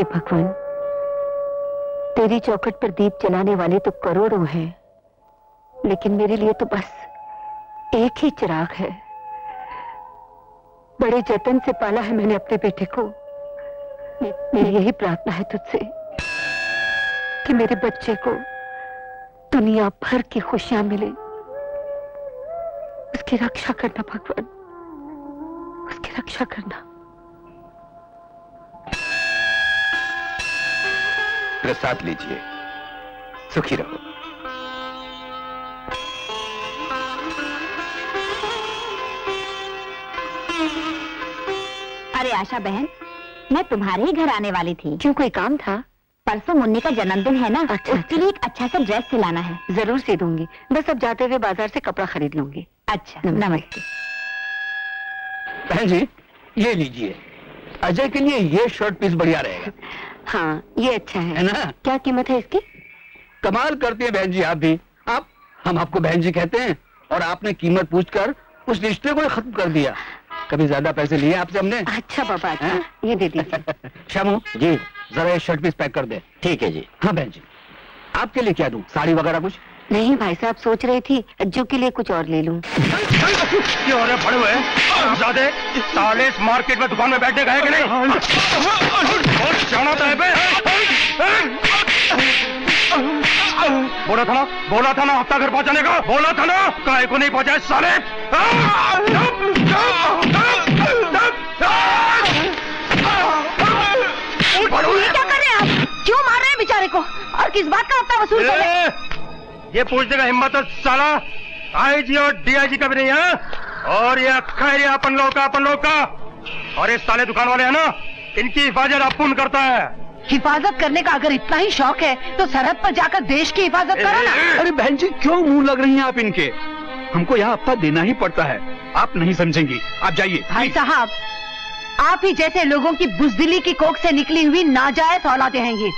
हे भगवान, तेरी चौखट पर दीप जलाने वाले तो करोड़ों हैं, लेकिन मेरे लिए तो बस एक ही चिराग है। बड़े जतन से पाला है मैंने अपने बेटे को। मेरी यही प्रार्थना है तुझसे कि मेरे बच्चे को दुनिया भर की खुशियां मिले। उसकी रक्षा करना भगवान, उसकी रक्षा करना। प्रसाद लीजिए, सुखी रहो। अरे आशा बहन, मैं तुम्हारे ही घर आने वाली थी। क्यों, कोई काम था? परसों मुन्नी का जन्मदिन है ना, अच्छा, उसके लिए एक अच्छा सा ड्रेस सिलाना है। जरूर सी दूंगी, बस अब जाते हुए बाजार से कपड़ा खरीद लूंगी। अच्छा, नमस्ते। बहन जी, ये लीजिए, अजय के लिए ये शर्ट पीस बढ़िया रहेगा। हाँ, ये अच्छा है ना? क्या कीमत है इसकी? कमाल करती है बहन जी आप भी। हम आपको बहन जी कहते हैं और आपने कीमत पूछकर उस रिश्ते को ही खत्म कर दिया। कभी ज्यादा पैसे लिए आपसे हमने? अच्छा बाबा, अच्छा, ये दे दीजिए। शामू जी, जरा ये शर्ट पीस पैक कर दे। ठीक है जी। हाँ बहन जी, आपके लिए क्या दूं, साड़ी वगैरह कुछ? नहीं भाई साहब, सोच रही थी अज्जू के लिए कुछ और ले लूं। क्यों हो रहे पड़े हुए ज़्यादा साले इस मार्केट में दुकान में बैठने गए कि नहीं? बहुत जाना था बोला था ना हफ्ता घर पहुंचाने का, बोला था ना, काहे को नहीं पहुंचाए साले। क्या कर रहे हैं आप? क्यों मार रहे हैं बेचारे को? और किस बात का हफ्ता वसूल कर रहे हैं? ये पूछने का हिम्मत तो साला आईजी और डीआईजी का भी नहीं है, और ये अक्खा एरिया अपन लोग का। और ये साले दुकान वाले हैं ना, इनकी हिफाजत अपुन करता है। हिफाजत करने का अगर इतना ही शौक है तो सरहद पर जाकर देश की हिफाजत करो ना। अरे बहन जी, क्यों मुंह लग रही हैं आप इनके? हमको यहाँ हफ्ता देना ही पड़ता है, आप नहीं समझेंगी। आप जाइए। भाई साहब, आप ही जैसे लोगों की बुजदिली की कोख से निकली हुई नाजायज औलादें हैं ये।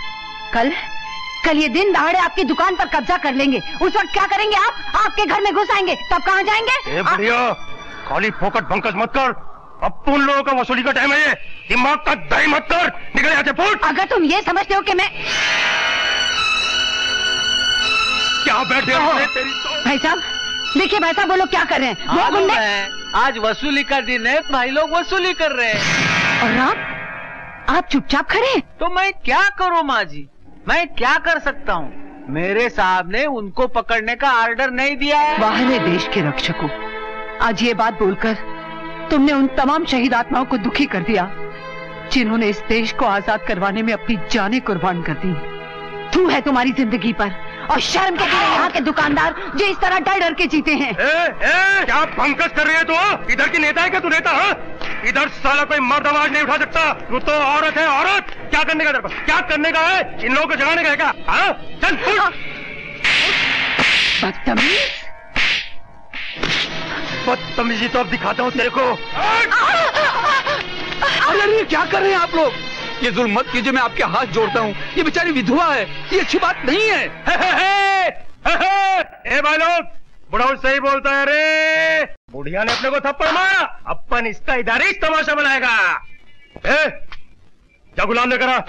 कल ये दिन दहाड़े आपकी दुकान पर कब्जा कर लेंगे। उस वक्त क्या करेंगे आप? आपके घर में घुस आएंगे, तब कहाँ जाएंगे? बढ़िया, खाली फोकट भंकस मत कर, अब उन लोगों का वसूली का टाइम है ये। दिमाग का दही मत कर, निकल यहाँ से फुट। अगर तुम ये समझते हो कि मैं क्या बैठे हो? भाई साहब देखिए, भाई साहब वो लोग क्या कर रहे हैं? वो गुंडे आज वसूली का दिन है, भाई लोग वसूली कर रहे हैं। और आप चुपचाप खड़े हैं? तो मैं क्या करूं माँ जी, मैं क्या कर सकता हूँ? मेरे साहब ने उनको पकड़ने का ऑर्डर नहीं दिया है। वाह रे देश के रक्षकों, आज ये बात बोलकर तुमने उन तमाम शहीद आत्माओं को दुखी कर दिया जिन्होंने इस देश को आजाद करवाने में अपनी जानें कुर्बान कर दी। तू है तुम्हारी जिंदगी पर, और शर्म के लिए यहाँ के दुकानदार जो इस तरह डर डर के जीते हैं। क्या भंकस कर रही है तू? इधर की नेता है क्या तू? नेता है इधर? साला कोई मर्द आवाज नहीं उठा सकता। तू तो औरत है, औरत। क्या करने का तेरे पास? क्या करने का है? इन लोगों को जगाने का है क्या? हाँ चल बदतमीजी तो अब दिखाता हूँ तेरे को। अरे क्या कर रहे हैं आप लोग? ये जुल्म मत कीजिए, मैं आपके हाथ जोड़ता हूँ। ये बेचारी विधवा है, ये अच्छी बात नहीं है। ए भाई लोग, बुढ़ाऊ सही बोलता है रे। बुढ़िया ने अपने को थप्पड़ मारा, अपन इसका इधर तमाशा बनाएगा। जा गुलाम लेकर आ।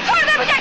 छोड़ दे मुझे।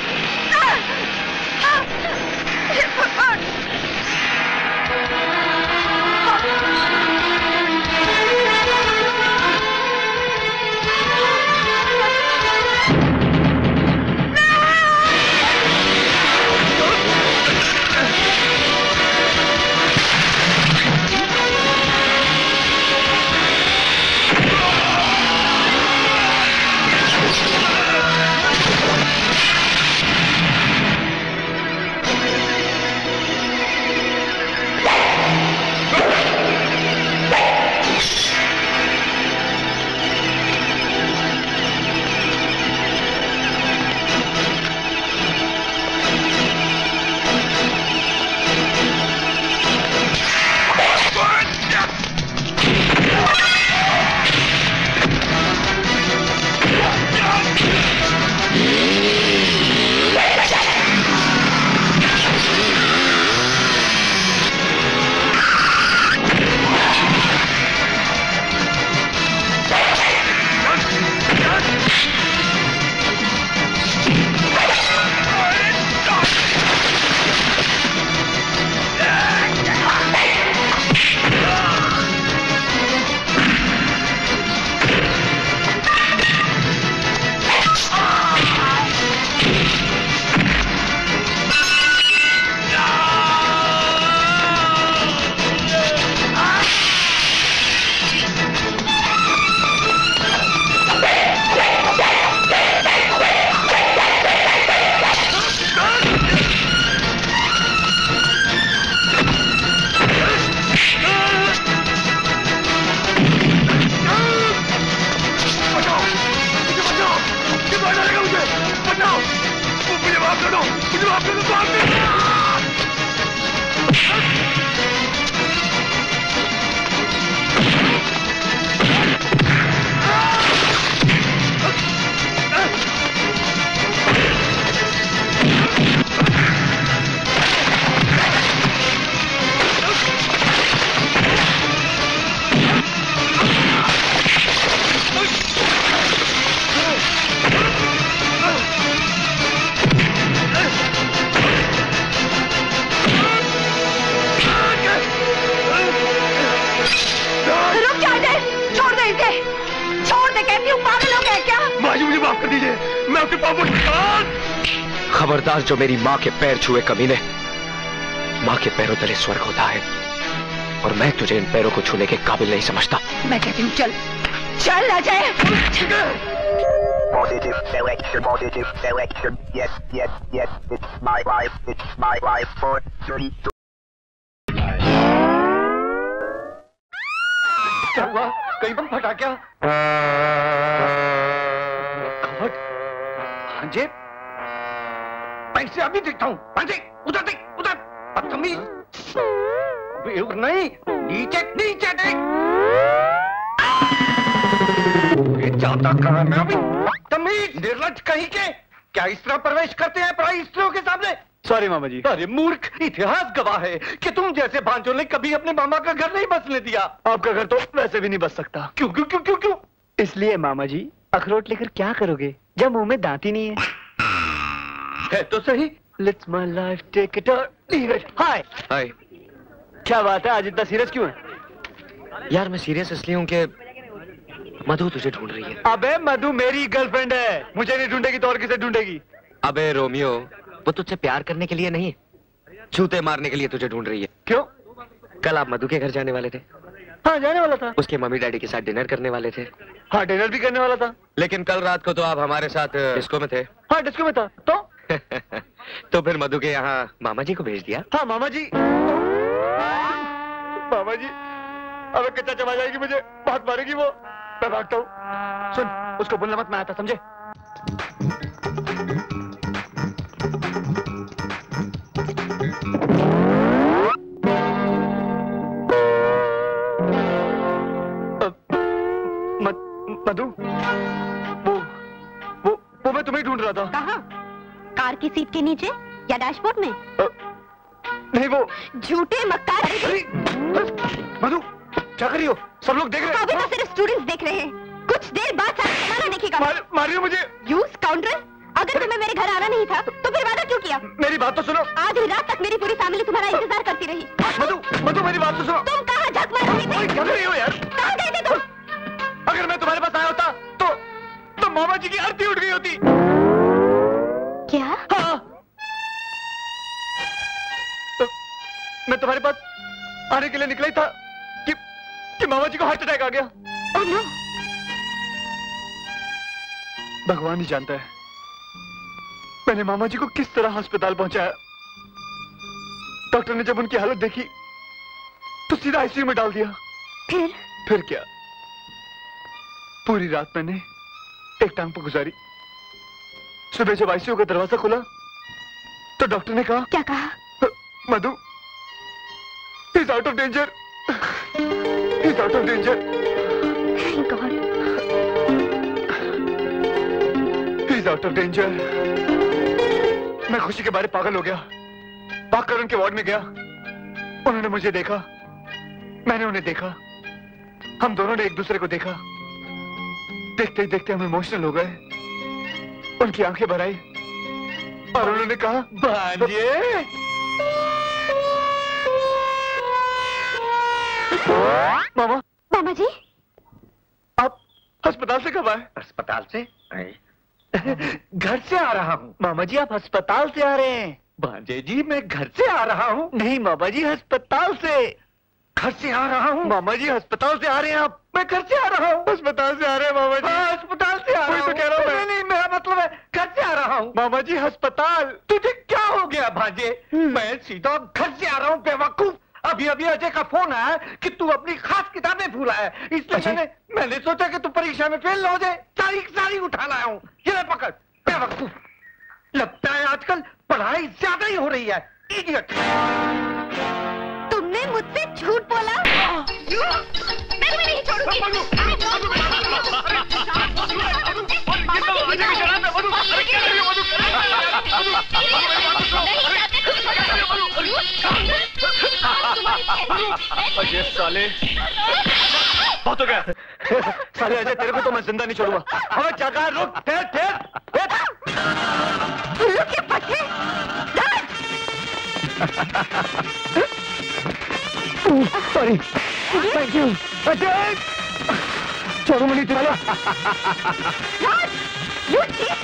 उसके पाँव निकाल। खबरदार, जो मेरी माँ के पैर छुए कमीने, माँ के पैरों तले स्वर्ग होता है, और मैं तुझे इन पैरों को छूने के काबिल नहीं समझता। मैं कहती हूँ चल चल Ajay. Positive selection, yes, it's my wife, 4, 3, 2. क्या हुआ? कहीं बम फटा क्या? खबर? भांजे? पैसे अभी देखता हूँ। भांजे, उधर देख, उधर। बदतमीज। नहीं, नीचे देख। ये जाता कहाँ मैं अभी? बदतमीज, निर्लज्ज कहीं के। क्या इस तरह प्रवेश करते हैं पराई स्त्रियों के सामने? सॉरी मामा जी। अरे मूर्ख, इतिहास गवाह है कि तुम जैसे भांजों ने कभी अपने मामा का घर नहीं बसने दिया। आपका घर तो वैसे भी नहीं बच सकता। क्यों? इसलिए मामा जी, अखरोट लेकर क्या करोगे जब मुंह में दांत ही नहीं है तो सही। Let's my life take it or leave it. हाय। क्या बात है, आज इतना सीरियस क्यों है? यार मैं सीरियस इसलिए हूँ कि मधु तुझे ढूंढ रही है। अबे मधु मेरी गर्लफ्रेंड है, मुझे नहीं ढूंढेगी तो और किसे ढूंढेगी? अबे रोमियो, वो तुझसे प्यार करने के लिए नहीं, छूते मारने के लिए तुझे ढूंढ रही है। क्यों? कल आप मधु के घर जाने वाले थे। हाँ जाने वाला था। उसके मम्मी डैडी के साथ डिनर करने वाले थे। हाँ डिनर भी करने वाला था। लेकिन कल रात को तो आप हमारे साथ डिस्को में थे। हाँ डिस्को में था तो तो फिर मधु के यहाँ मामा जी को भेज दिया। हाँ मामा जी। अबे कच्चा चबा जाएगी मुझे, बहुत मारेगी वो। मैं भागता हूँ। सुन, उसको बोलना मत, मैं आता, समझे? मधु, वो मैं तुम्हें ढूंढ रहा था। कहाँ? कार की सीट के नीचे या डैशबोर्ड में? नहीं वो झूठे मक्कार। मधु क्या कर रही हो? सब लोग देख रहे हैं। अभी तो सिर्फ स्टूडेंट्स देख रहे हैं, कुछ देर बाद सारा जमाना देखेगा। मारियो मुझे। यू स्काउंड्रल, अगर तुम्हें मेरे घर आना नहीं था तो फिर वादा क्यों किया? मेरी बात तो सुनो। आधी रात तक मेरी पूरी फैमिली तुम्हारा इंतजार करती रही। मधु मेरी बात तो सुनो। तुम कहाँ झक मार रही थी? क्या कर रही हो यार? कहाँ गए थे तुम? अगर मैं तुम्हारे पास आया होता तो मामा जी की आरती उठ गई होती। क्या? हाँ। तो मैं तुम्हारे पास आने के लिए निकला ही था कि मामा जी को हार्ट अटैक आ गया। Oh no. भगवान ही जानता है मैंने मामा जी को किस तरह अस्पताल पहुंचाया। डॉक्टर ने जब उनकी हालत देखी तो सीधा आईसीयू में डाल दिया। फिर क्या, पूरी रात मैंने एक टांग पर गुजारी। सुबह जब आईसीयू का दरवाजा खुला तो डॉक्टर ने कहा। क्या कहा? मधु, he is out of danger. He is out of danger. Thank God. He is out of danger. मैं खुशी के बारे पागल हो गया, भागकर उनके वार्ड में गया। उन्होंने मुझे देखा, मैंने उन्हें देखा, हम दोनों ने एक दूसरे को देखा। देखते ही देखते हम इमोशनल हो गए। उनकी आंखें भर आई और उन्होंने कहा, भांजे। मामा जी, आप अस्पताल से कब आए? अस्पताल से? घर से आ रहा हूँ। मामा जी आप अस्पताल से आ रहे हैं? भांजे जी मैं घर से आ रहा हूँ। नहीं मामा जी, अस्पताल से। घर से आ रहा हूँ? मामा जी अस्पताल से आ रहे हैं आप? मैं घर से आ रहा हूँ। अस्पताल से आ रहे हैं मामा जी। हाँ, अस्पताल से आ रहा हूँ। तो कह रहा हूँ मैं। नहीं, मेरा मतलब है घर से आ रहा हूँ। मामा जी अस्पताल। तुझे क्या हो गया भांजे? मैं सीधा घर से आ रहा हूँ बेवकूफ। अभी अजय का फोन आया कि तू अपनी खास किताबें भूला है, इसलिए मैंने सोचा कि तू परीक्षा में फेल हो जाए, सारी उठा लाया हूँ। ये ले पकड़ बेवकूफ। लगता है आजकल पढ़ाई ज्यादा ही हो रही है। इडियट। तुमने मुझसे झूठ बोला? मैं तुम्हें नहीं छोड़ूंगी। ये साले बहुत हो गया। साले अजय तेरे को तो मैं जिंदा नहीं छोड़ूंगा। हमें चाकार रुक, ठहर। के पट्टे। Sorry, thank you. अजय छोड़ो मुझे। You cheat!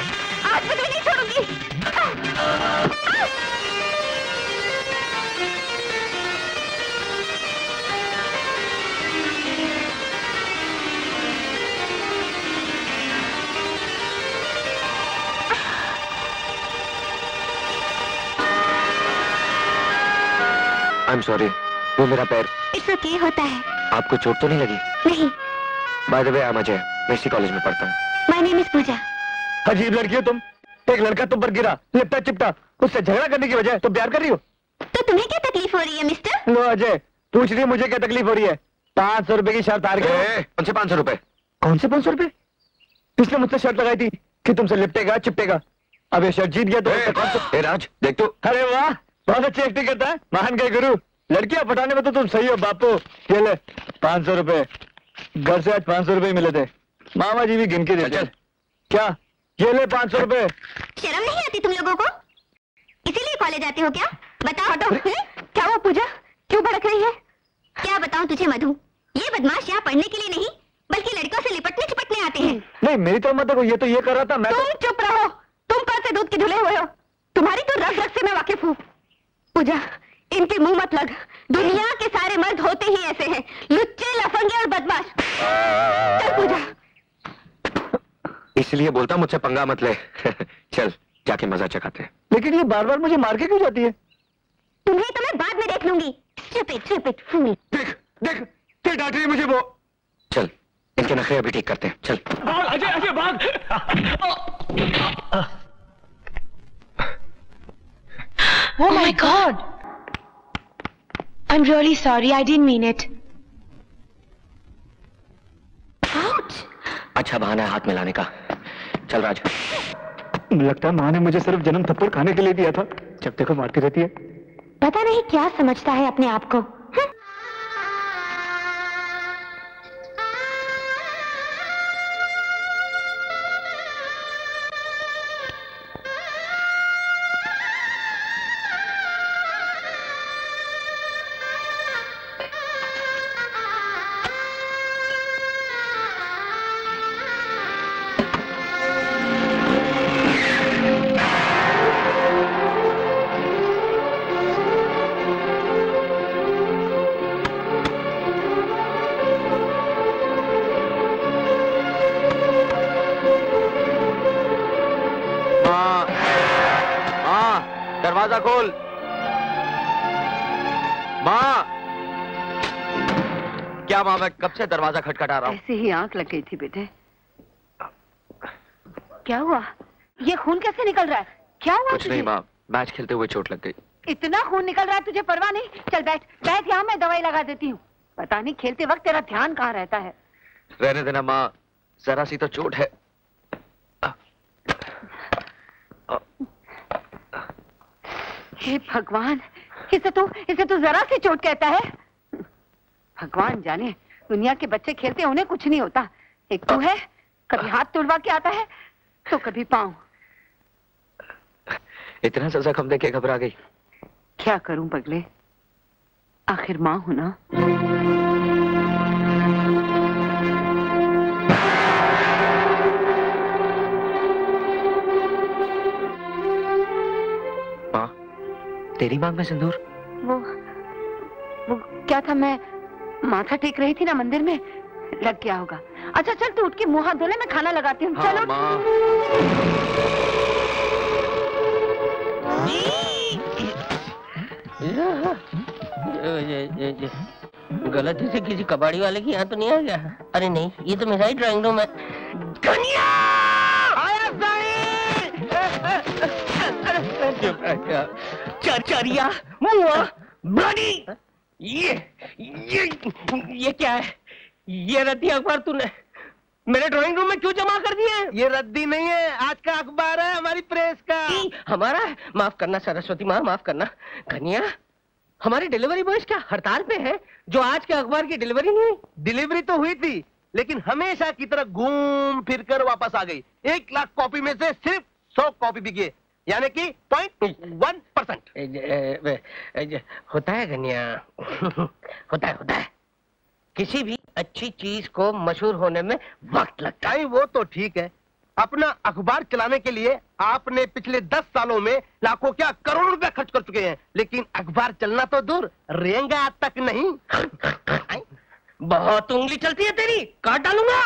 I'm sorry, वो मेरा पैर। It's okay, होता है। आपको चोट तो नहीं लगी? नहीं। By the way, I'm Ajay, मैं इसी कॉलेज में पढ़ता हूँ। My name is पूजा। अजीब लड़की हो तुम। एक लड़का तुम पर गिरा, लिपटा चिपटा, उससे झगड़ा करने की वजह तुम प्यार कर रही हो। तो तुम्हें क्या तकलीफ हो रही है मिस्टर? लो अजय, पूछ रही है मुझे क्या तकलीफ हो रही है। 500 रुपए की शर्त हार गई। कौन से 500 रुपए? कौन से 500 रुपए? इसने मुझसे शर्त लगाई थी कि तुमसे लिपटेगा चिपटेगा। अब ये शर्त जीत गया तो राज देख तो। अरे वाह, बहुत अच्छी एक्टिंग करता है, महान गए गुरु। लड़कियां पटाने में तो तुम सही हो बापू। ये ले 500 रुपए, घर से आज 500 रुपए मिले थे, मामा जी भी गिन के देते। क्या ये ले 500 रुपए। शर्म नहीं आती तुम लोगों को? इसीलिए कॉलेज आते हो क्या? बताओ। हटो। क्या हुआ पूजा, क्यों भड़क रही है? क्या बताऊं तुझे मधु, ये बदमाश यहाँ पढ़ने के लिए नहीं बल्कि लड़कों से लिपटने चिपटने आते हैं। नहीं मेरी तो मत देखो, ये तो ये कर रहा था। मैं तुम चुप रहो, तुम कल से दूध के धुले हुए हो। तुम्हारी तो रग रग से मैं वाकिफ हूँ। पूजा, इनके मुंह मत लग, दुनिया के सारे मर्द होते ही ऐसे हैं, लुच्चे लफंगे और बदमाश। चल पूजा। इसलिए बोलता मुझसे पंगा मत ले। चल जाके मजा चखाते हैं। लेकिन ये बार बार मुझे मार के क्यों जाती है? तुम्हें तो मैं बाद में देख लूंगी। Stupid fool। देख देख फिर डांट रही है मुझे वो। चल इनके नखरे अभी ठीक करते हैं। चल अजय अजय भाग। Oh my God! I'm really sorry. I didn't mean it. Ouch! अच्छा बहाना है हाथ मिलाने का। चल राज। लगता है माँ ने मुझे सिर्फ जन्म थप्पड़ खाने के लिए दिया था, जब देखो मारती रहती है। पता नहीं क्या समझता है अपने आप को। दरवाजा खोल। माँ। क्या माँ, मैं कब से दरवाजा खटखटा रहा हूँ। ऐसे ही आंख लग गई थी बेटे। क्या हुआ? ये खून कैसे निकल रहा है? क्या हुआ? कुछ नहीं माँ, मैच खेलते हुए चोट लग गई। इतना खून निकल रहा है तुझे परवाह नहीं? चल बैठ बैठ, यहाँ मैं दवाई लगा देती हूँ। पता नहीं खेलते वक्त तेरा ध्यान कहाँ रहता है। रहने देना माँ, जरा सी तो चोट है। हे भगवान, इसे तो जरा सी चोट कहता है। भगवान जाने, दुनिया के बच्चे खेलते हैं उन्हें कुछ नहीं होता। एक तू है, कभी हाथ तुड़वा के आता है तो कभी पाँव। इतना सा जख्म देके घबरा गई। क्या करूं पगले, आखिर माँ हूं ना। माँ, तेरी मांग में सिंदूर? वो क्या था, मैं माथा टेक रही थी ना मंदिर में, लग गया होगा। अच्छा चल तू उठ के मुंह हाथ धो ले, मैं खाना लगाती हूँ। हाँ, चलो माँ। गलत से किसी कबाड़ी वाले के यहाँ तो नहीं आ गया? अरे नहीं, ये तो मेरा ही ड्राइंग रूम है। चरिया मुआ ब्लडी, ये क्या है? ये रद्दी अखबार तूने मेरे ड्राइंग रूम में क्यों जमा कर दिया है? ये रद्दी नहीं है, आज का अखबार है हमारी प्रेस का। हमारा है? माफ करना सरस्वती माँ, माफ करना। कन्या, हमारे डिलीवरी बॉयज क्या हड़ताल पे है जो आज के अखबार की डिलीवरी नहीं हुई? डिलीवरी तो हुई थी, लेकिन हमेशा की तरह घूम फिर कर वापस आ गई। 1 लाख कॉपी में से सिर्फ 100 कॉपी बिके, यानी कि 0.1%। होता है कन्या, होता है। किसी भी अच्छी चीज को मशहूर होने में वक्त लगता है। वो तो ठीक है, अपना अखबार चलाने के लिए आपने पिछले 10 सालों में लाखों क्या करोड़ों रुपए खर्च कर चुके हैं, लेकिन अखबार चलना तो दूर, रेंगा तक नहीं। बहुत उंगली चलती है तेरी, काट डालूंगा।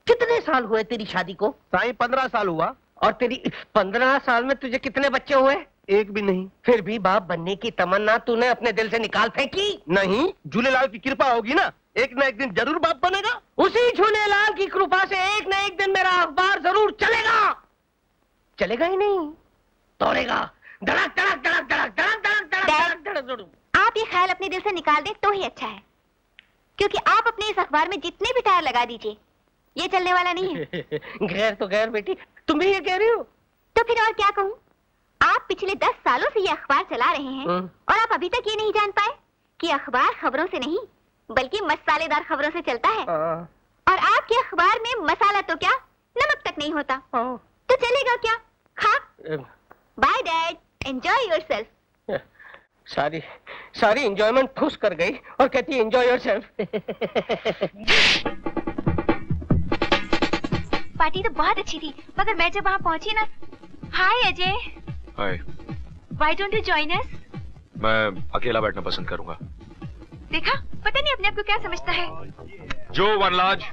कितने साल हुए तेरी शादी को? साईं 15 साल हुआ। और तेरी 15 साल में तुझे कितने बच्चे हुए? एक भी नहीं। फिर भी बाप बनने की तमन्ना तूने अपने दिल से निकाल फेंकी? नहीं, झूलेलाल की कृपा होगी ना, एक न एक दिन जरूर बाप बनेगा। उसी झूलेलाल की कृपा से एक न एक दिन मेरा अखबार जरूर चलेगा। चलेगा ही नहीं, तोड़ेगा। धड़क धड़क धड़क धड़क धड़क धड़क धड़क धड़क धड़क। आप ये ख्याल अपने दिल से निकाल दें तो ही अच्छा है, क्योंकि आप अपने इस अखबार में जितने भी टायर लगा दीजिए, ये चलने वाला नहीं है। गैर तो गैर बेटी, तुम भी ये कह रही हो? तो फिर और क्या कहूँ? आप पिछले 10 सालों से ये अखबार चला रहे हैं और आप अभी तक ये नहीं जान पाए कि अखबार खबरों से नहीं बल्कि मसालेदार खबरों से चलता है। और आपके अखबार में मसाला तो क्या, नमक तक नहीं होता। तो चलेगा क्या? खा। Bye dad, enjoy yourself. सारी एंजॉयमेंट ठूस कर गई और कहती एंजॉय योरसेल्फ। पार्टी तो बहुत अच्छी थी, मगर मैं जब वहाँ पहुंची ना। हाय अजय। हाय। Why don't you join us? मैं अकेला बैठना पसंद करूंगा। देखा, पता नहीं अपने आप को क्या समझता है। जो वनराज।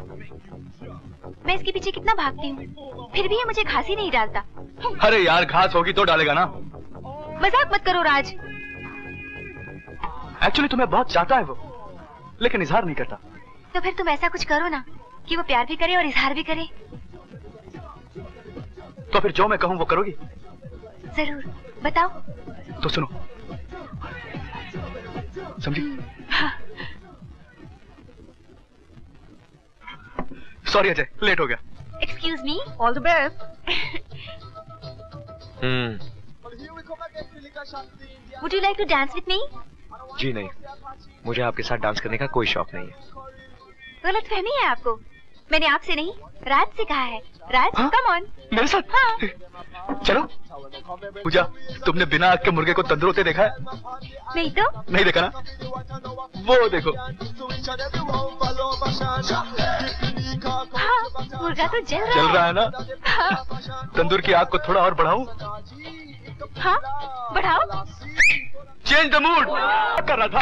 मैं इसके पीछे कितना भागती हूँ, फिर भी ये मुझे घास ही नहीं डालता। अरे यार, घास होगी तो डालेगा ना। मजाक मत करो राज। एक्चुअली तुम्हें बहुत चाहता है वो, लेकिन इजहार नहीं करता। तो फिर तुम ऐसा कुछ करो ना कि वो प्यार भी करे और इजहार भी करे। तो फिर जो मैं कहूँ वो करोगी? जरूर, बताओ। तो सुनो, समझी? हाँ। सॉरी अजय, लेट हो गया। Excuse me, all the best. Would you like to dance with me? जी नहीं, मुझे आपके साथ डांस करने का कोई शौक नहीं है। गलतफहमी है आपको, मैंने आपसे नहीं राज से कहा है। राज, कम ऑन। मेरे साथ? हाँ। चलो। पूजा, तुमने बिना आग के मुर्गे को तंदूर होते देखा है? नहीं तो? नहीं देखा ना? वो देखो। हाँ, मुर्गा तो जल रहा है ना? हाँ। तंदूर की आग को थोड़ा और बढ़ाऊं? हाँ, बढ़ाओ। चेंज द मूड कर रहा था।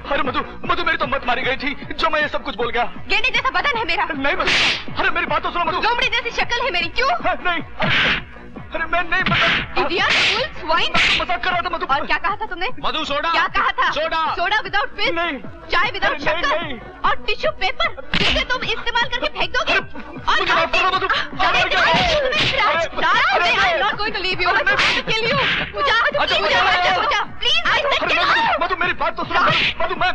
अरे मधु मेरी तो मत मारी गई थी जो मैं ये सब कुछ बोल गया। गेंडे जैसा बदन है मेरा। नहीं मधु, अरे मेरी बात तो सुनो मधु। लोमड़ी जैसी शक्ल है मेरी, क्यों? नहीं, अरे मैं नहीं मजाक कर रहा था मधु। और क्या कहा था तुमने? मधु सोडा। क्या कहा था? Soda without fish? नहीं। चाय विदाउट शक्कर? और टिश्यू पेपर जिसे तुम इस्तेमाल करके फेंक दोगे? और मधु मेरी बात तो सुनो। मधु मैं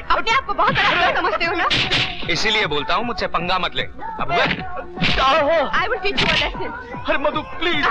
अपने आप को बहुत बड़ा समझते हो ना, इसीलिए बोलता हूँ मुझसे पंगा मत ले। अब I will teach you a lesson. अरे मधु प्लीज।